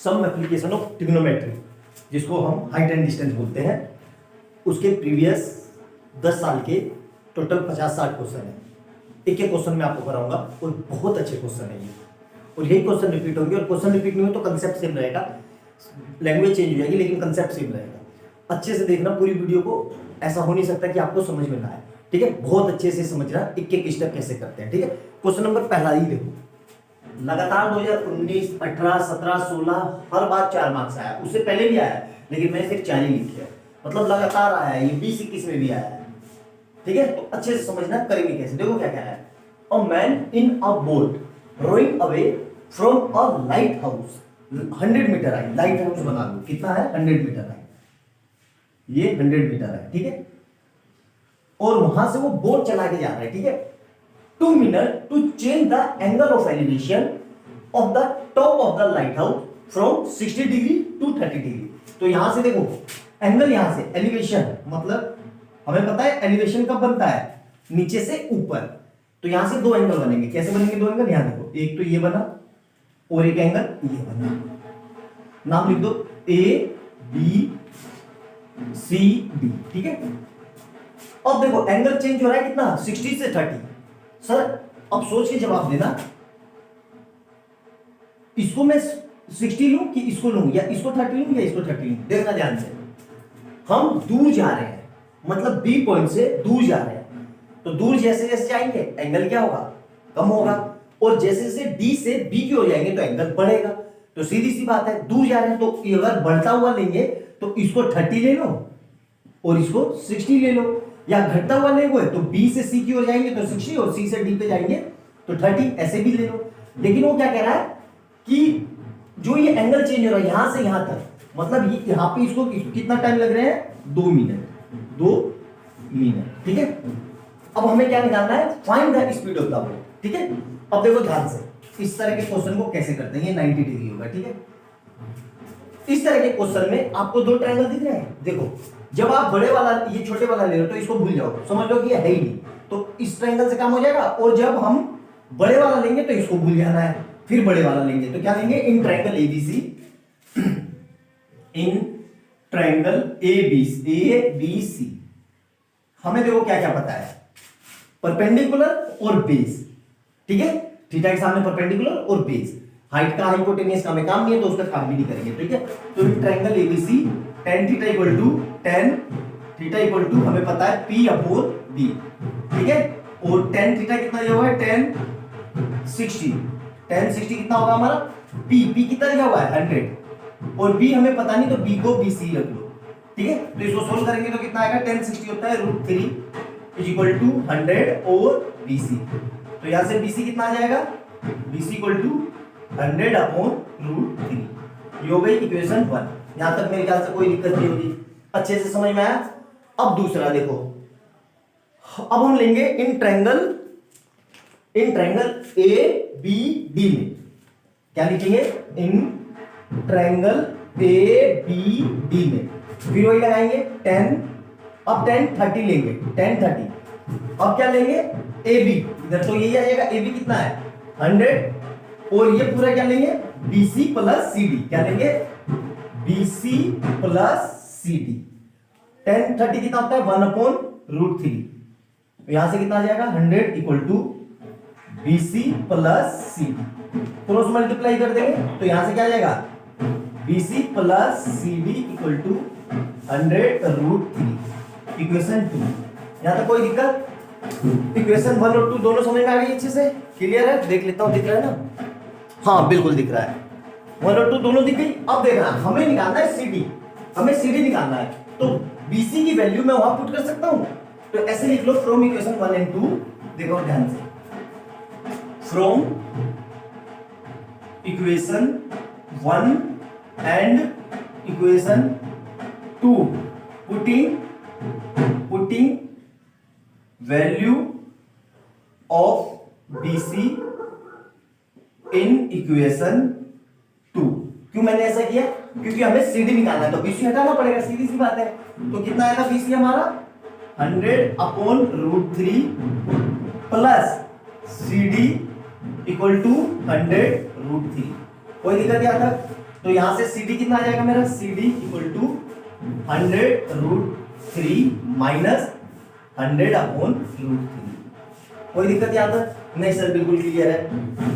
Some application of trigonometry, जिसको हम height and distance बोलते हैं, उसके प्रीवियस 10 साल के टोटल 50-60 क्वेश्चन है। एक एक क्वेश्चन मैं आपको कराऊंगा और बहुत अच्छे क्वेश्चन है ये, और यही क्वेश्चन रिपीट होंगे। और क्वेश्चन रिपीट नहीं हो तो कंसेप्ट सेम रहेगा, लैंग्वेज चेंज हो जाएगी लेकिन कंसेप्ट सेम रहेगा। अच्छे से देखना पूरी वीडियो को, ऐसा हो नहीं सकता कि आपको समझ में ना आए, ठीक है। बहुत अच्छे से समझना एक एक स्टेप कैसे करते हैं, ठीक है। क्वेश्चन नंबर पहला ही देखो, लगातार 2019, 18, 17, 16 हर बार 4 मार्क्स आया, उससे पहले भी आया लेकिन मैंने सिर्फ 4 ही लिखे हैं, मतलब लगातार आया है। ये 20-21 में भी आया है, ठीक है। तो अच्छे से समझना करेंगे कैसे। देखो क्या क्या है, a man in a boat rowing away from a lighthouse, 100 metre आई, लाइट हाउस बना लो, कितना है 100 मीटर आई, ये 100 मीटर है, ठीक है। और वहां से वो बोट चला के जा रहा है, ठीक है। 2 minute to change the angle of elevation of the top of the lighthouse from 60 degree to 30 degree. तो यहां से देखो एंगल, यहां से एलिवेशन, मतलब हमें पता है एलिवेशन कब बनता है, नीचे से ऊपर। तो यहां से 2 एंगल बनेंगे। कैसे बनेंगे 2 एंगल, यहां देखो, एक तो ये बना और एक एंगल ये बना। नाम लिख दो ABCD, ठीक है। अब देखो एंगल चेंज हो रहा है कितना, 60 से 30। सर अब सोच के जवाब देना, इसको मैं 60 लूं कि इसको लूं, या इसको 30 लूं या इसको 30 लूं। देखना ध्यान से, हम दूर जा रहे हैं, मतलब बी पॉइंट से दूर जा रहे हैं, तो दूर जैसे जैसे जाएंगे एंगल क्या होगा, कम होगा। और जैसे जैसे डी से बी की ओर जाएंगे तो एंगल बढ़ेगा। तो सीधी सी बात है, दूर जा रहे हैं तो अगर बढ़ता हुआ लेंगे तो इसको 30 ले लो और इसको 60 ले लो, या घटता हुआ लेंगे तो बी से सी की ओर जाएंगे तो 60 और सी से डी पे जाएंगे तो 30, ऐसे भी ले लो। लेकिन वो क्या कह रहा है कि जो ये एंगल चेंज हो रहा है यहां से यहां तक, मतलब ये यहां पे इसको कितना टाइम लग रहा है, 2 मिनट, 2 मिनट, ठीक है। अब हमें क्या निकालना है, find the speed of the boat, ठीक है। अब देखो ध्यान से, इस तरह के क्वेश्चन को कैसे करते हैं, ये 90 डिग्री होगा, ठीक है। इस तरह के क्वेश्चन में आपको 2 ट्रायंगल दिख रहे हैं। देखो जब आप बड़े वाला ये छोटे वाला ले रहे हो तो इसको भूल जाओ, समझ लो कि ये है ही नहीं, तो इस ट्रायंगल से काम हो जाएगा। और जब हम बड़े वाला लेंगे तो इसको भूल जाना है, फिर बड़े वाला लेंगे तो क्या लेंगे, इन ट्रायंगल ABC, इन ट्रायंगल ABC हमें देखो क्या क्या पता है, परपेंडिकुलर और बेस, ठीक है। थीटा के सामने परपेंडिकुलर और बेस, हाइट का हाइपोटेन्यूज का हमें काम नहीं है तो उसका काम भी नहीं करेंगे, ठीक है। तो in triangle ABC tan theta equal to tan theta equal to हमें पता है P/B, ठीक है। और tan थीटा कितना दिया हुआ है, tan 60 कितना होगा हमारा, P कितना दिया हुआ है 100, और B हमें पता नहीं तो B को BC रख लो, ठीक है। तो इसको सोल्व करेंगे तो कितना आएगा, tan 60 होता है √3 इज इक्वल टू 100 और BC। तो यहां से BC कितना आ जाएगा, BC इक्वल टू 100/√3। ये हो गई इक्वेशन 1। यहां तक मेरे ख्याल से कोई दिक्कत नहीं होगी, अच्छे से समझ में आया। अब दूसरा देखो, अब हम लेंगे इन ट्रायंगल ABD में, क्या लिखेंगे, इन ट्रायंगल ABD में, फिर वही लगाएंगे tan, अब tan 30 लेंगे, tan 30। अब क्या लेंगे, AB, इधर तो यही आएगा, AB कितना है 100, और ये पूरा क्या लेंगे, BC प्लस CD, क्या लेंगे, BC प्लस CD। tan 30 कितना होता है 1/√3, तो यहां से कितना आ जाएगा 100 equal to BC plus CD, cross multiply कर देंगे तो यहां से क्या आ जाएगा, BC plus CD equal to 100/√3, equation 2। यहां तक कोई दिक्कत, इक्वेशन 1 और 2 दोनों समझ में आ गई, अच्छे से क्लियर है। देख लेता हूं, दिख रहा है ना, हाँ बिल्कुल दिख रहा है, 1 और 2 दोनों दिख गई। अब देखना हमें निकालना है CD, हमें CD निकालना है, तो BC की वैल्यू मैं वहां पुट कर सकता हूं, तो ऐसे लिख लो फ्रॉम इक्वेशन 1 एंड 2। देखो ध्यान से, from equation 1 and equation 2 putting value of BC in equation 2। क्यों मैंने ऐसा किया, क्योंकि हमें CD निकालना है तो BC हटाना पड़ेगा, सीधी सी बात है। तो कितना आएगा BC हमारा 100/√3 प्लस CD इक्वल टू 100√3। कोई दिक्कत यहाँ तक, तो यहां से CD कितना आ जाएगा मेरा, CD इक्वल टू 100√3 माइनस 100/√3। कोई दिक्कत यहाँ तक? नहीं सर बिल्कुल क्लियर है।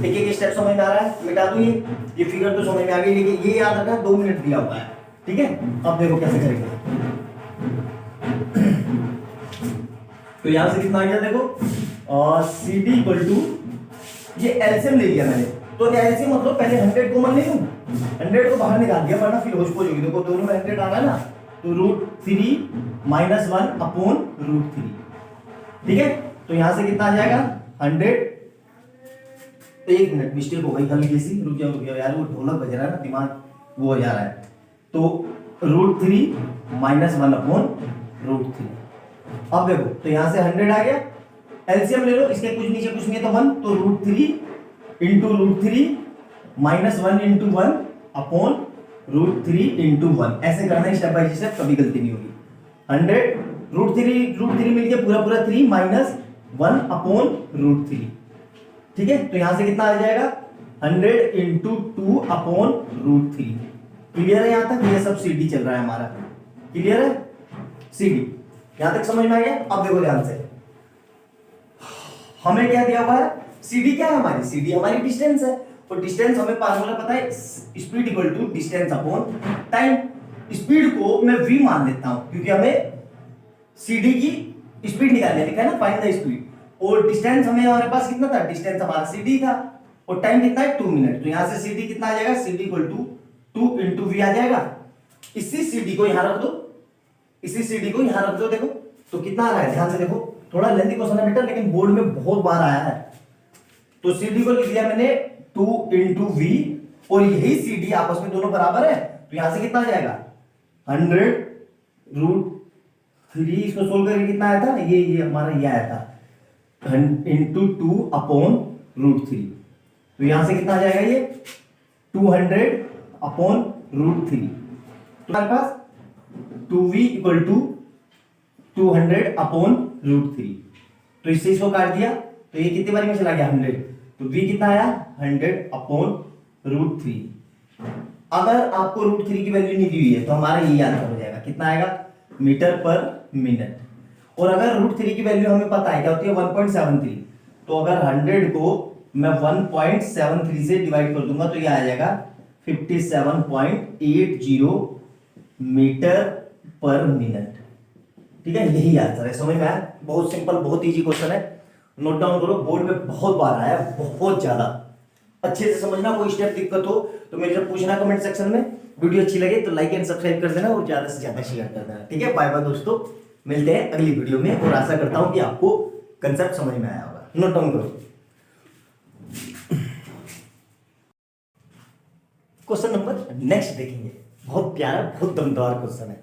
एक एक स्टेप समझ में आ रहा है, मिटा दूं ये फिगर तो समझ में आ गई, लेकिन ये याद रखना 2 मिनट दिया हुआ है, ठीक है। अब देखो कैसे करेंगे। तो यहां से कितना आ गया देखो, CD इक्वल टू, ये एलसीएम ले लिया मैंने, तो एलसीएम मतलब पहले 100 को मान ले लूं, 100 को बाहर निकाल दिया वरना फिर होश पोश होगी। देखो दोनों में 100 आ रहा है ना, तो √3 माइनस 1/√3, ठीक है। तो यहां से कितना आ जाएगा 100। एक मिनट मिस्टेक हो गई हल्की सी, रुक जाओ यार, वो ढोलक बज रहा है ना, दिमाग वो हो जा रहा है। तो √3 माइनस 1/√3। अब देखो तो यहां से 100 आ गया, एलसीएम ले लो, इसके कुछ नीचे कुछ नहीं तो 1, तो √3 इंटू √3 माइनस 1 इंटू 1/√3 इंटू 1, ऐसे करना है स्टेप बाय स्टेप, कभी गलती नहीं होगी। 100 √3 मिलके पूरा 3 माइनस 1/√3, ठीक है। तो यहां से कितना आ जाएगा 100 इंटू 2/√3। क्लियर है यहां तक? ये सब CD चल रहा है हमारा, क्लियर है? CD यहां तक समझ में आ गया। अब देखो ध्यान से, हमें क्या दिया हुआ है, CD क्या है हमारी, CD हमारी डिस्टेंस है, और डिस्टेंस हमें फार्मूला पता है, speed equal to distance upon time. Speed को मैं v मान लेता हूं क्योंकि हमें CD की स्पीड निकालने लिखा है ना, फाइंड द स्पीड, और डिस्टेंस हमें हमारे पास कितना था, डिस्टेंस हमारा CD था, और टाइम कितना है 2 मिनट। तो यहां से CD कितना आ जाएगा, CD equal to 2 into v आ जाएगा। इसी CD को यहां रख दो, इसी CD को यहां रख दो, देखो तो कितना आ रहा है, ध्यान से देखो, थोड़ा लेंथी क्वेश्चन है बेटा, लेकिन बोर्ड में बहुत बार आया है। तो CD को लिख दिया मैंने 2 इंटू v, और यही CD आपस में दोनों बराबर है, तो यहां से कितना आ जाएगा 100√3, इसको सोल्व करके कितना आया था, ये हमारा ये आया था इंटू 2/√3। तो यहां से कितना आ जाएगा ये 200/√3। तो हमारे पास 2v इक्वल टू 200/√3। तो इससे इसको काट दिया, तो ये कितनी बारी में चला गया 100, तो v कितना आया 100/√3। अगर आपको √3 की वैल्यू नहीं दी हुई है तो हमारा ये आंसर हो जाएगा, कितना आएगा मीटर पर मिनट। और अगर √3 की वैल्यू हमें पता है क्या होती है 1.73, तो अगर 100 को मैं 1.73 से डिवाइड कर दूंगा तो ये आ जाएगा 57.80 मीटर पर मिनट, ठीक है। यही आंसर है, समझ में आया? बहुत सिंपल, बहुत इजी क्वेश्चन है, नोट डाउन करो, बोर्ड में बहुत बार आया, बहुत ज्यादा। अच्छे से समझना, कोई स्टेप दिक्कत हो तो मेरे से पूछना कमेंट सेक्शन में। वीडियो अच्छी लगे तो लाइक एंड सब्सक्राइब कर देना, और ज्यादा से ज्यादा शेयर कर देना, ठीक है। बाय बाय दोस्तों, मिलते हैं अगली वीडियो में, और आशा करता हूं कि आपको कंसेप्ट समझ में आया होगा। नोट डाउन करो। क्वेश्चन नंबर नेक्स्ट देखेंगे, बहुत प्यारा, बहुत दमदार क्वेश्चन है,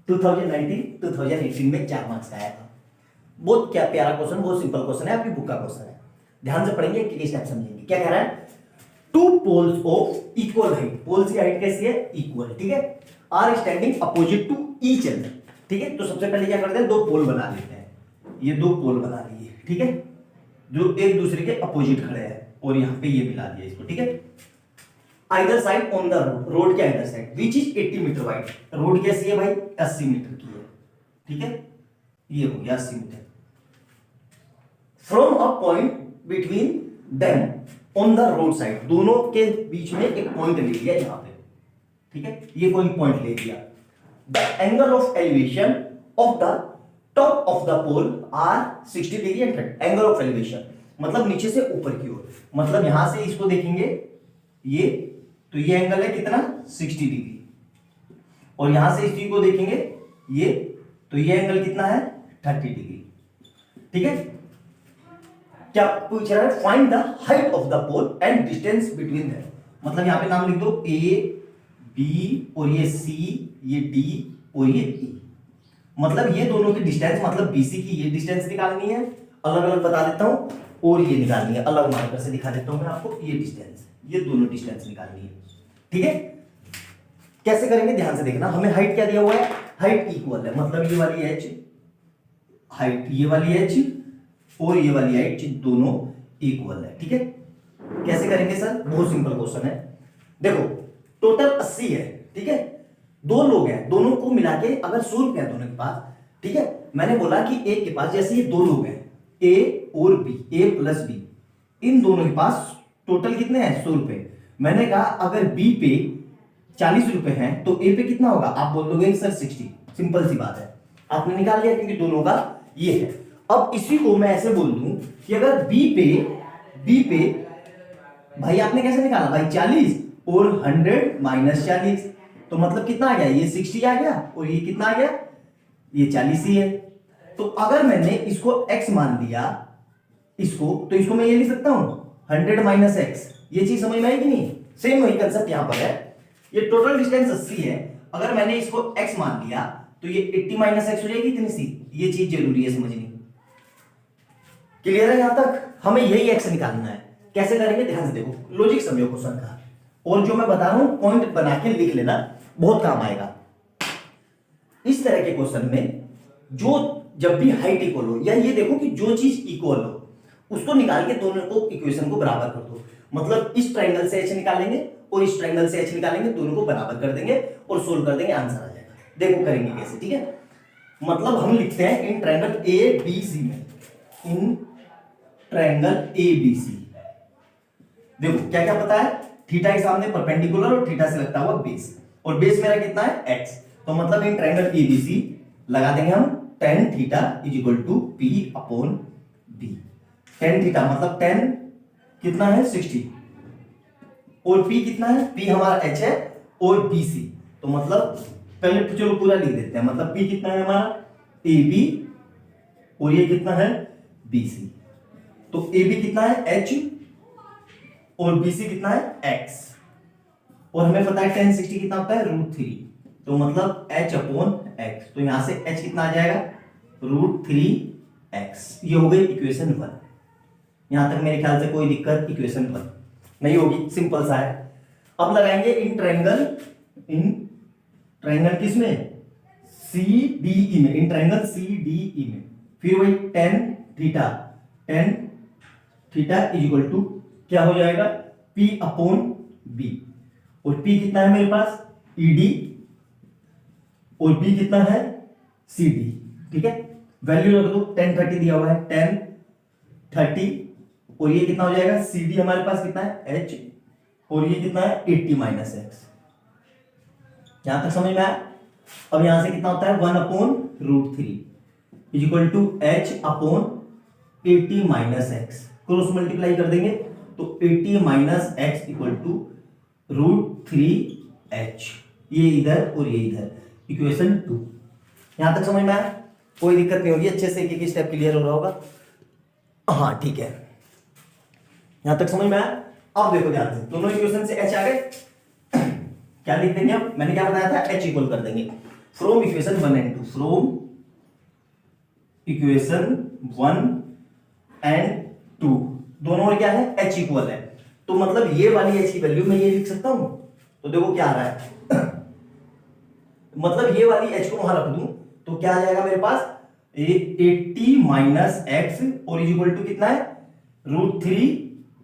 2018 में 4 मार्क्स का आया था। बहुत क्या प्यारा क्वेश्चन, बहुत सिंपल क्वेश्चन है, आपकी बुक का क्वेश्चन है। ध्यान से पढ़ेंगे, एक स्टेप समझेंगे। क्या कह रहा है, 2 poles of equal height, poles की हाइट कैसी है, इक्वल, ठीक है, are standing opposite to each other, ठीक है। तो सबसे पहले क्या करते हैं, 2 पोल बना लेते हैं, ये 2 पोल बना लिए, ठीक है, जो एक दूसरे के अपोजिट खड़े हैं, और यहाँ पे ये मिला दिया इसको, ठीक है। Either side on the road के either side which is 80 metre wide, road कैसी है भाई 80 मीटर की है, ठीक है, ये हो गया 80 metre. From a point between them on the road side, दोनों के बीच में एक पॉइंट ले लिया यहां पे, ठीक है, ये कोई पॉइंट ले लिया। The angle of elevation of the top of the pole are 60 degree and 30, angle of elevation मतलब नीचे से ऊपर की ओर, मतलब यहां से इसको देखेंगे ये, तो ये एंगल है कितना 60 डिग्री, और यहां से इस चीज को देखेंगे ये, तो ये एंगल कितना है 30 डिग्री, ठीक है। क्या पूछ रहा है, find the height of the pole and distance between them, मतलब यहां पे नाम लिख दो ए बी, और ये सी, ये डी, और ये ई, मतलब ये दोनों की डिस्टेंस, मतलब बीसी की ये डिस्टेंस निकालनी है, अलग अलग बता देता हूं, और ये निकालनी है, अलग मार्कर से दिखा देता हूं मैं आपको, ये डिस्टेंस, ये दोनों डिस्टेंस निकालनी है, ठीक है। कैसे करेंगे ध्यान से देखना, हमें हाइट क्या दिया हुआ है, हाइट इक्वल है, मतलब ये वाली एच हाइट, ये वाली एच और ये वाली हाइट दोनों इक्वल है, ठीक है। कैसे करेंगे सर, बहुत सिंपल क्वेश्चन है, देखो टोटल 80 है, ठीक है, दो लोग हैं, दोनों को मिला के अगर 100 रुपया दोनों के पास, ठीक है, मैंने बोला कि एक के पास, जैसे ये दो लोग हैं ए और बी, ए प्लस बी, इन दोनों के पास टोटल कितने हैं 100 रुपए। मैंने कहा अगर बी पे 40 रुपए हैं तो ए पे कितना होगा, आप बोल दोगे सर 60, सिंपल सी बात है, आपने निकाल लिया क्योंकि दोनों का ये है। अब इसी को मैं ऐसे बोल दूं कि अगर बी पे भाई आपने कैसे निकाला भाई 40 और 100 माइनस 40, तो मतलब कितना आ गया, ये 60 आ गया और ये कितना आ गया, ये 40 ही है। तो अगर मैंने इसको x मान लिया इसको, तो इसको मैं ये लिख सकता हूं 100 माइनस एक्स, ये चीज समझ में आएगी नहीं। सेम वही कंसेप्ट यहां पर है, ये टोटल डिस्टेंस 80 है, अगर मैंने इसको x मान लिया तो ये 80 माइनस एक्स हो जाएगी इतनी सी, ये चीज जरूरी है समझनी। क्लियर है यहां तक, हमें यही x निकालना है। कैसे करेंगे ध्यान से देखो, लॉजिक समझो क्वेश्चन का, और जो मैं बता रहा हूं पॉइंट बना के लिख लेना, बहुत काम आएगा। इस तरह के क्वेश्चन में जो जब भी हाइट इक्वल हो, या ये देखो कि जो चीज इक्वल हो उसको निकाल के दोनों को इक्वेशन को बराबर कर दो। मतलब इस ट्रायंगल से h निकालेंगे और इस ट्रायंगल से h निकालेंगे, दोनों को बराबर कर देंगे और सोल्व कर देंगे, आंसर आ जाएगा। देखो करेंगे कैसे, ठीक है। मतलब हम लिखते हैं in triangle A B C में, in triangle A B C, देखो क्या क्या पता है, थीटा के सामने परपेंडिकुलर और थीटा से लगता हुआ बेस, और बेस मेरा कितना है x, तो मतलब in triangle A B C लगा देंगे हम tan theta is equal to p upon b। tan theta मतलब tan कितना है 60, और p कितना है, p हमारा h है और bc, तो मतलब पहले तो चलो पूरा लिख देते हैं, मतलब p कितना है हमारा ab और ये कितना है bc, तो ab कितना है h और bc कितना है x, और हमें पता है tan 60 कितना होता है √3, तो मतलब h अपॉन x, तो यहां से h कितना आ जाएगा √3x। ये हो गई इक्वेशन 1। यहां तक मेरे ख्याल से कोई दिक्कत इक्वेशन 1 नहीं होगी, सिंपल सा है। अब लगाएंगे इन ट्रायंगल किसमें CDE में, इन ट्रायंगल CDE में, फिर वही tan theta is equal to क्या हो जाएगा p अपॉन b, और p कितना है मेरे पास ED और b कितना है CD, ठीक है। वैल्यू रख दो, tan 30 दिया हुआ है, tan 30, और ये कितना हो जाएगा CD हमारे पास कितना है h, और ये कितना है 80 माइनस एक्स। यहां तक समझ में आया। अब यहां से कितना होता है 1 upon √3 is equal to h upon 80 minus x, cross multiply कर देंगे तो 80 minus x equal to √3h, ये इधर और ये इधर, इक्वेशन 2। यहां तक समझ में आया, कोई दिक्कत नहीं होगी, अच्छे से एक एक स्टेप क्लियर हो रहा होगा। हाँ ठीक है, यहां तक समझ में आया। अब देखो ध्यान से, दोनों इक्वेशन से h आ गए, क्या लिख देंगे अब, मैंने क्या बताया था h इक्वल कर देंगे from equation 1 and 2, from equation 1 and 2, दोनों में क्या है h इक्वल है, तो मतलब ये वाली h की वैल्यू मैं ये लिख सकता हूं, तो देखो क्या आ रहा है मतलब ये वाली h को वहां रख दूं तो क्या आ जाएगा मेरे पास 80 माइनस एक्स, और इज इक्वल टू कितना है √3,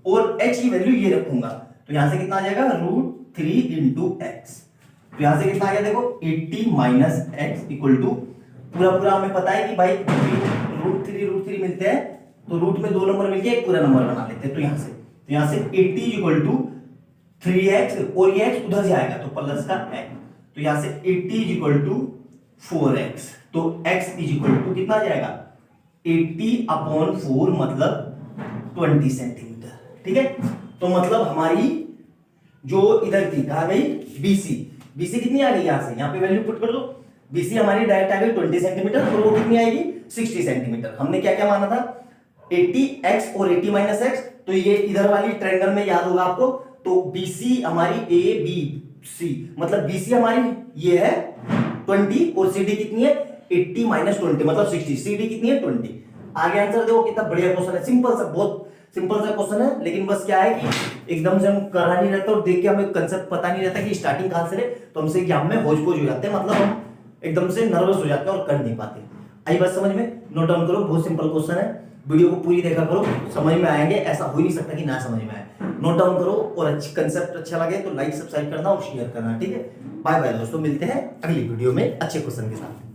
और h की वैल्यू ये रखूंगा, तो यहां से कितना आ जाएगा √3 इंटू एक्स, तो यहां से कितना आ गया देखो 80 माइनस एक्स इक्वल टू पूरा हमें पता है कि भाई √3 मिलते हैं, तो रूट में 2 नंबर मिलके एक पूरा नंबर बना लेते हैं, तो यहां से 80 इक्वल टू 3x, और ये x उधर से आएगा तो प्लस का x, तो यहां से 80 इक्वल टू 4x, तो x इज इक्वल टू कितना आ जाएगा 80 अपॉन 4 मतलब 20 सेंटीमीटर, ठीक है। तो मतलब हमारी जो इधर थी कहा गई BC कितनी आ गई, यहां से यहां पे वैल्यू पुट कर दो, BC हमारी डायरेक्ट आ गई 20 सेंटीमीटर, और वो कितनी आएगी 60 सेंटीमीटर। हमने क्या क्या माना था 80x और 80 माइनस एक्स, तो ये इधर वाली ट्रायंगल में याद होगा आपको, तो BC हमारी ABC, मतलब BC हमारी ये है 20 और CD कितनी है 80 माइनस 20 मतलब 60, CD कितनी है 20। आगे आंसर देखो कितना बढ़िया क्वेश्चन है, सिंपल सा, बहुत सिंपल सा क्वेश्चन है, लेकिन बस क्या है कि एकदम से हम करा नहीं रहता और देख के हमें कंसेप्ट पता नहीं रहता कि स्टार्टिंग कहां से ले, तो हमसे एग्जाम में होज पोज हो जाते हैं, मतलब हम एकदम से नर्वस हो जाते हैं और कर नहीं पाते। आई बात समझ में, नोट डाउन करो, बहुत सिंपल क्वेश्चन है, वीडियो को पूरी देखा करो, समझ में आएंगे, ऐसा हो ही नहीं सकता कि ना समझ में आए। नोट डाउन करो, और अच्छी कंसेप्ट अच्छा लगे तो लाइक सब्सक्राइब करना और शेयर करना, ठीक है। बाय बाय दोस्तों, मिलते हैं अगली वीडियो में अच्छे क्वेश्चन के साथ।